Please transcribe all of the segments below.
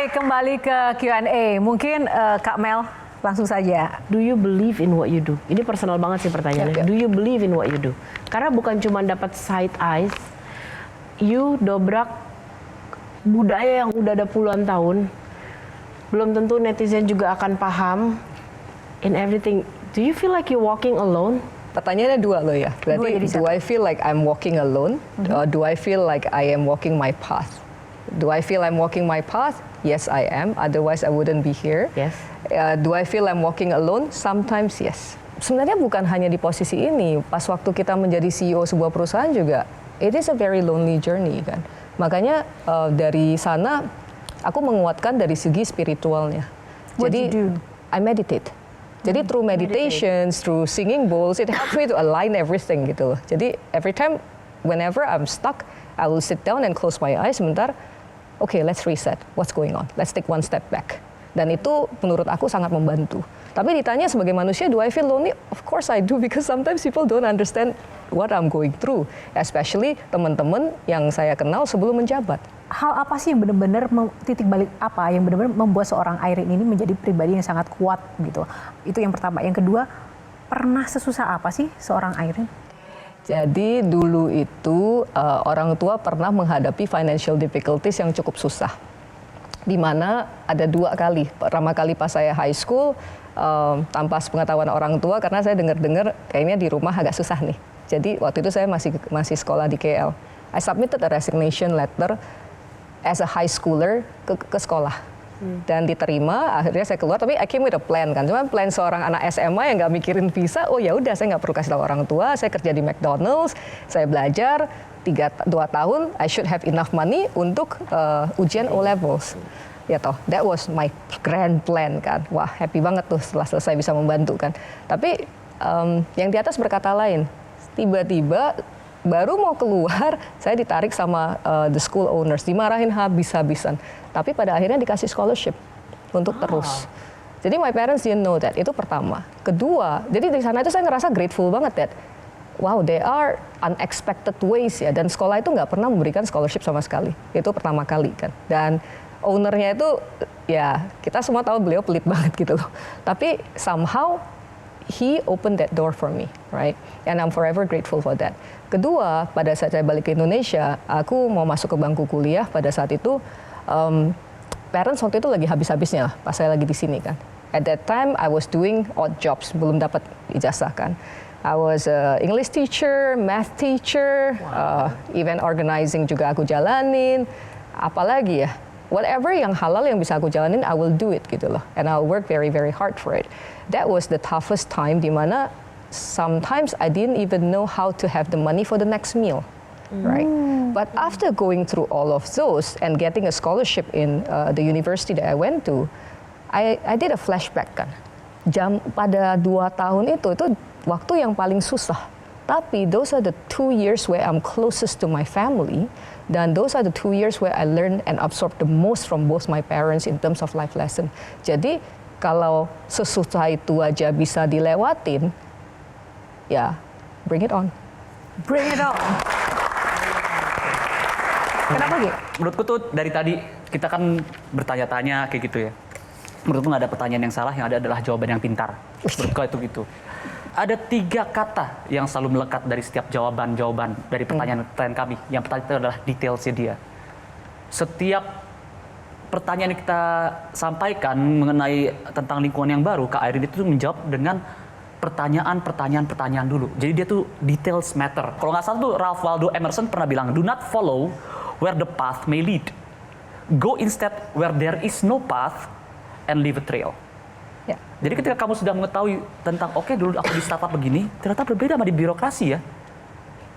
Baik, kembali ke Q&A. Mungkin Kak Mel langsung saja. Do you believe in what you do? Ini personal banget sih pertanyaannya. Do you believe in what you do? Karena bukan cuma dapat side eyes, you dobrak budaya yang udah ada puluhan tahun. Belum tentu netizen juga akan paham in everything. Do you feel like you're walking alone? Pertanyaannya dua loh ya. Berarti do I feel like I'm walking alone? Or do I feel like I am walking my path? Do I feel I'm walking my path? Yes, I am. Otherwise, I wouldn't be here. Yes. Do I feel I'm walking alone? Sometimes, yes. Sebenarnya bukan hanya di posisi ini. Pas waktu kita menjadi CEO sebuah perusahaan juga, it is a very lonely journey kan. Makanya dari sana, aku menguatkan dari segi spiritualnya. What Jadi, do you do? I meditate. Jadi through meditations, through singing bowls, it helps me to align everything gitu loh. Jadi every time, whenever I'm stuck, I will sit down and close my eyes sebentar. Okay, let's reset. What's going on? Let's take one step back. Dan itu menurut aku sangat membantu. Tapi ditanya sebagai manusia, do I feel lonely? Of course I do, because sometimes people don't understand what I'm going through. Especially teman-teman yang saya kenal sebelum menjabat. Hal apa sih yang benar-benar titik balik apa yang benar-benar membuat seorang Irene ini menjadi pribadi yang sangat kuat gitu? Itu yang pertama. Yang kedua, pernah sesusah apa sih seorang Irene? Jadi dulu itu orang tua pernah menghadapi financial difficulties yang cukup susah. Di mana ada 2 kali. Pertama kali pas saya high school, tanpa sepengetahuan orang tua, karena saya dengar-dengar kayaknya di rumah agak susah nih. Jadi waktu itu saya masih sekolah di KL. I submitted a resignation letter as a high schooler ke sekolah. Dan diterima, akhirnya saya keluar, tapi I came with a plan kan. Cuma plan seorang anak SMA yang nggak mikirin visa, oh ya udah saya nggak perlu kasih tahu orang tua, saya kerja di McDonald's, saya belajar 2 tahun, I should have enough money untuk ujian O-levels. Ya toh, that was my grand plan kan. Wah, happy banget tuh setelah selesai bisa membantu kan. Tapi yang di atas berkata lain. Tiba-tiba baru mau keluar, saya ditarik sama the school owners, dimarahin habis-habisan. Tapi pada akhirnya dikasih scholarship untuk terus. Jadi my parents didn't know that. Itu pertama. Kedua, jadi di sana itu saya ngerasa grateful banget that wow, they are unexpected ways ya. Dan sekolah itu nggak pernah memberikan scholarship sama sekali. Itu pertama kali kan. Dan ownernya itu ya kita semua tahu beliau pelit banget gitu loh. Tapi somehow he opened that door for me, right? And I'm forever grateful for that. Kedua, pada saat saya balik ke Indonesia, aku mau masuk ke bangku kuliah pada saat itu. Parents waktu itu lagi habis-habisnya lah, pas saya lagi di sini kan. At that time, I was doing odd jobs, belum dapat ijazah kan. I was a English teacher, math teacher, event organizing juga aku jalanin. Apalagi ya, whatever yang halal yang bisa aku jalanin, I will do it gitu loh. And I'll work very, very hard for it. That was the toughest time di mana sometimes I didn't even know how to have the money for the next meal. Right, but after going through all of those and getting a scholarship in the university that I went to, I did a flashback kan. Pada 2 tahun itu waktu yang paling susah. Tapi those are the 2 years where I'm closest to my family, dan those are the 2 years where I learned and absorbed the most from both my parents in terms of life lesson. Jadi kalau sesusah itu aja bisa dilewatin, ya bring it on. Bring it on. Kenapa gitu? Menurutku tuh dari tadi kita kan bertanya-tanya kayak gitu ya. Menurutku nggak ada pertanyaan yang salah, yang ada adalah jawaban yang pintar. Menurutku itu gitu. Ada 3 kata yang selalu melekat dari setiap jawaban-jawaban dari pertanyaan-pertanyaan kami. Yang pertama itu adalah detailsnya dia. Setiap pertanyaan yang kita sampaikan mengenai tentang lingkungan yang baru, Kak Irene itu menjawab dengan pertanyaan dulu. Jadi dia tuh details matter. Kalau nggak salah tuh Ralph Waldo Emerson pernah bilang, do not follow where the path may lead. Go instead where there is no path and leave a trail. Ya. Jadi ketika kamu sudah mengetahui tentang, oke, dulu aku di startup begini, ternyata berbeda sama di birokrasi ya.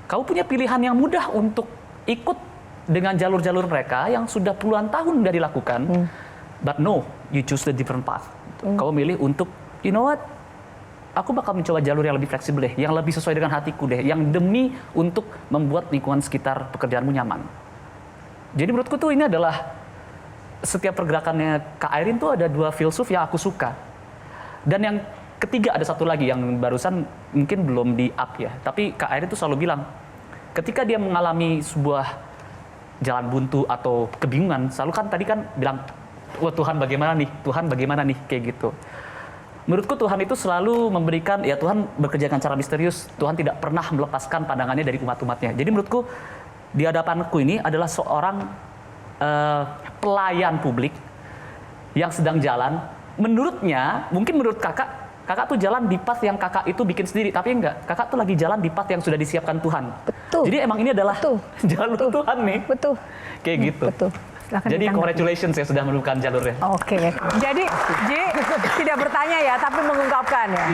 Kamu punya pilihan yang mudah untuk ikut dengan jalur-jalur mereka yang sudah puluhan tahun sudah dilakukan. But no, you choose the different path. Kamu milih untuk, you know what, aku bakal mencoba jalur yang lebih fleksibel deh, yang lebih sesuai dengan hatiku deh, yang demi untuk membuat lingkungan sekitar pekerjaanmu nyaman. Jadi menurutku tuh ini adalah setiap pergerakannya Kak Irene tuh ada 2 filsuf yang aku suka. Dan yang ketiga ada satu lagi yang barusan mungkin belum di-up ya. Tapi Kak Irene tuh selalu bilang, ketika dia mengalami sebuah jalan buntu atau kebingungan, selalu kan tadi kan bilang, wah Tuhan bagaimana nih kayak gitu. Menurutku Tuhan itu selalu memberikan, ya Tuhan bekerja dengan cara misterius. Tuhan tidak pernah melepaskan pandangannya dari umat-umatnya. Jadi menurutku di hadapanku ini adalah seorang pelayan publik yang sedang jalan. Menurutnya, mungkin menurut kakak tuh jalan di path yang kakak itu bikin sendiri. Tapi enggak, kakak tuh lagi jalan di path yang sudah disiapkan Tuhan. Betul. Jadi emang ini adalah jalur Betul. Tuhan nih. Betul. Kayak gitu. Betul. Silahkan Jadi ditanggapi. congratulations ya sudah menemukan jalurnya. Oke, jadi Ji tidak bertanya ya, tapi mengungkapkan ya.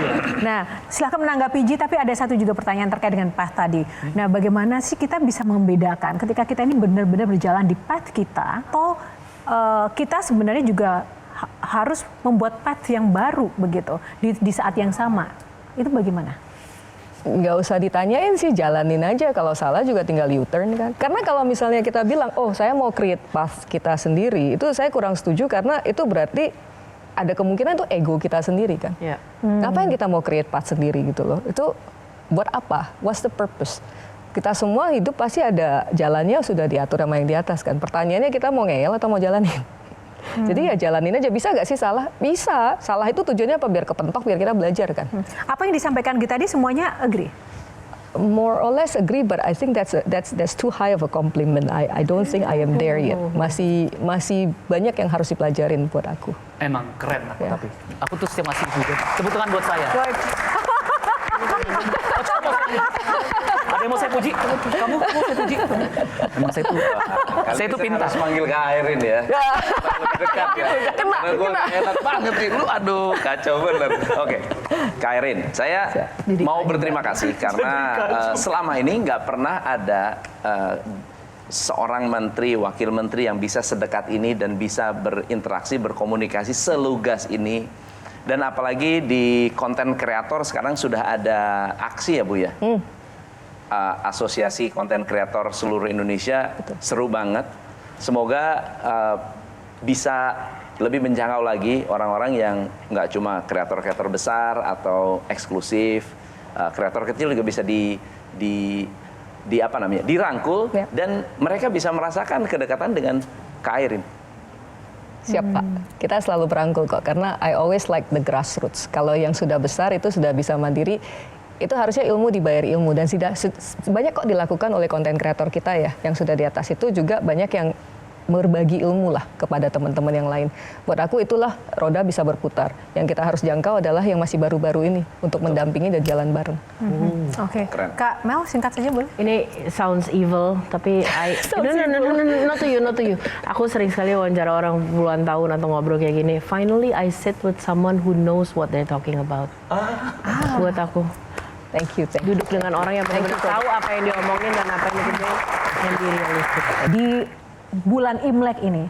Nah, silakan menanggapi Ji, tapi ada satu juga pertanyaan terkait dengan path tadi. Nah, bagaimana sih kita bisa membedakan ketika kita ini benar-benar berjalan di path kita, atau kita sebenarnya juga harus membuat path yang baru begitu di saat yang sama? Itu bagaimana? Nggak usah ditanyain sih, jalanin aja. Kalau salah juga tinggal U-turn kan. Karena kalau misalnya kita bilang, oh saya mau create path kita sendiri, itu saya kurang setuju karena itu berarti ada kemungkinan itu ego kita sendiri kan. Ya. Ngapain kita mau create path sendiri gitu loh? Itu buat apa? What's the purpose? Kita semua hidup pasti ada jalannya sudah diatur sama yang di atas kan. Pertanyaannya kita mau ngeyel atau mau jalanin? Jadi ya jalanin aja. Bisa nggak sih salah? Bisa. Salah itu tujuannya apa? Biar kepentok, biar kita belajar kan. Apa yang disampaikan Gi tadi semuanya agree? More or less agree, but I think that's too high of a compliment. I don't think I am there yet. Masih banyak yang harus dipelajarin buat aku. Emang keren aku Ya. tapi. Aku tuh setiap masih juga. Tepuk tangan buat saya. Ada yang mau saya puji? Kamu mau saya puji? Emang saya tuh pintar. Harus manggil Kak Airin ya. Lebih dekat ya. Karena gue enak banget nih. Lu aduh kacau bener. Oke, Kak Airin, saya mau berterima kasih karena selama ini nggak pernah ada seorang menteri, wakil menteri yang bisa sedekat ini dan bisa berinteraksi, berkomunikasi selugas ini. Dan apalagi di konten kreator sekarang sudah ada aksi ya Bu ya. Asosiasi konten kreator seluruh Indonesia. Betul. Seru banget. Semoga bisa lebih menjangkau lagi orang-orang yang nggak cuma kreator-kreator besar atau eksklusif, kreator kecil juga bisa dirangkul Ya. dan mereka bisa merasakan kedekatan dengan Kak Airin. Siap Pak, kita selalu berangkul kok, karena I always like the grassroots. Kalau yang sudah besar itu sudah bisa mandiri, itu harusnya ilmu dibayar ilmu. Dan banyak kok dilakukan oleh konten kreator kita ya, yang sudah di atas itu juga banyak yang berbagi ilmu lah kepada teman-teman yang lain. Buat aku itulah roda bisa berputar. Yang kita harus jangkau adalah yang masih baru-baru ini, untuk mendampingi dan jalan bareng. Oke, Keren. Kak Mel singkat saja boleh? Ini sounds evil, tapi no, not to you. Aku sering sekali wawancara orang puluhan tahun atau ngobrol kayak gini. Finally, I sit with someone who knows what they're talking about. Buat aku, Thank you. duduk dengan orang yang benar-benar tahu apa yang diomongin dan apa yang dikerjain, yang realistic. Di bulan Imlek ini,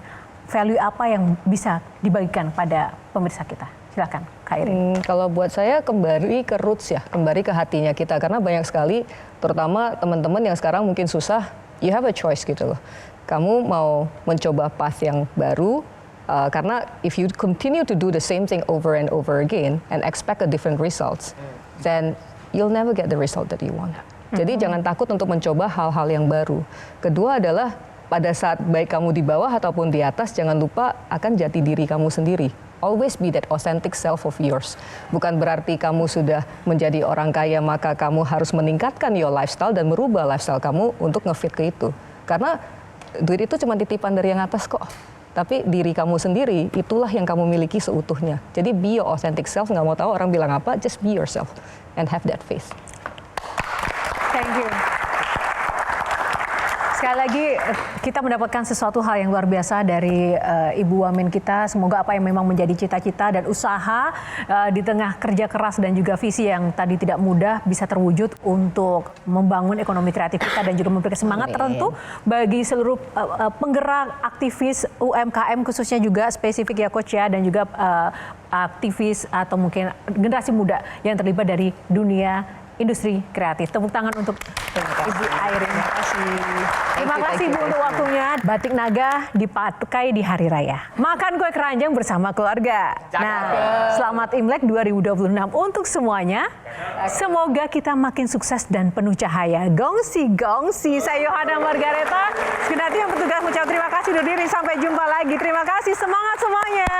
value apa yang bisa dibagikan pada pemirsa kita? Silakan, Kak Airin. Kalau buat saya kembali ke roots ya, kembali ke hatinya kita. Karena banyak sekali, terutama teman-teman yang sekarang mungkin susah, you have a choice gitu loh. Kamu mau mencoba path yang baru, karena if you continue to do the same thing over and over again and expect a different results, then you'll never get the result that you want. Jadi jangan takut untuk mencoba hal-hal yang baru. Kedua adalah pada saat baik kamu di bawah ataupun di atas, jangan lupa akan jati diri kamu sendiri. Always be that authentic self of yours. Bukan berarti kamu sudah menjadi orang kaya maka kamu harus meningkatkan your lifestyle dan merubah lifestyle kamu untuk ngefit ke itu. Karena duit itu cuma titipan dari yang atas kok. Tapi diri kamu sendiri itulah yang kamu miliki seutuhnya. Jadi be your authentic self, nggak mau tahu orang bilang apa, just be yourself and have that faith. Thank you. Sekali lagi kita mendapatkan sesuatu hal yang luar biasa dari Ibu Wamen kita. Semoga apa yang memang menjadi cita-cita dan usaha di tengah kerja keras dan juga visi yang tadi tidak mudah bisa terwujud untuk membangun ekonomi kreatif kita dan juga memberikan semangat tertentu bagi seluruh penggerak aktivis UMKM khususnya juga spesifik ya Coach ya, dan juga aktivis atau mungkin generasi muda yang terlibat dari dunia industri kreatif. Tepuk tangan untuk Ibu Airin. Terima kasih. Terima Thank kasih you, Bu untuk waktunya. Batik Naga dipakai di hari raya. Makan kue keranjang bersama keluarga. Nah, selamat Imlek 2026 untuk semuanya. Semoga kita makin sukses dan penuh cahaya. Gongsi, gongsi. Saya Yohana Margareta. Sekedati yang bertugas mengucap terima kasih undur diri. Sampai jumpa lagi. Terima kasih. Semangat semuanya.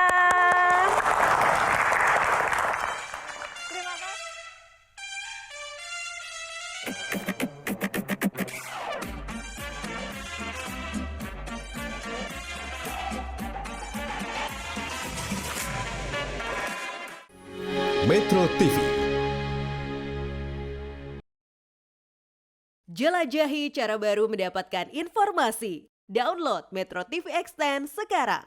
Metro TV. Jelajahi cara baru mendapatkan informasi. Download Metro TV Extend sekarang.